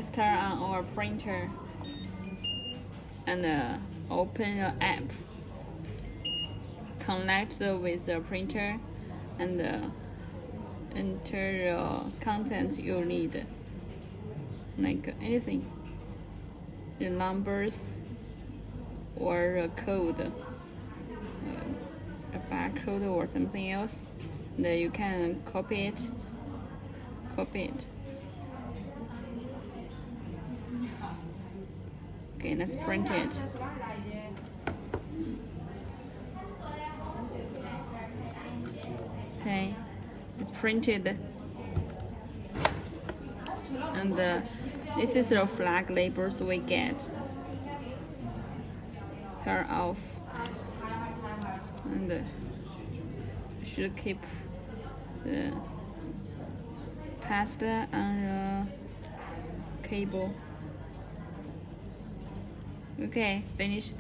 start on our printer and open the app. Connect with the printer and enter the content you need, like anything, the numbers or a code, a barcode or something else. Then you can copy it. Okay, let's print it. Okay, it's printed. And this is the flag labels we get. Turn off. And should keep the pasta on the cable. Okay, finished.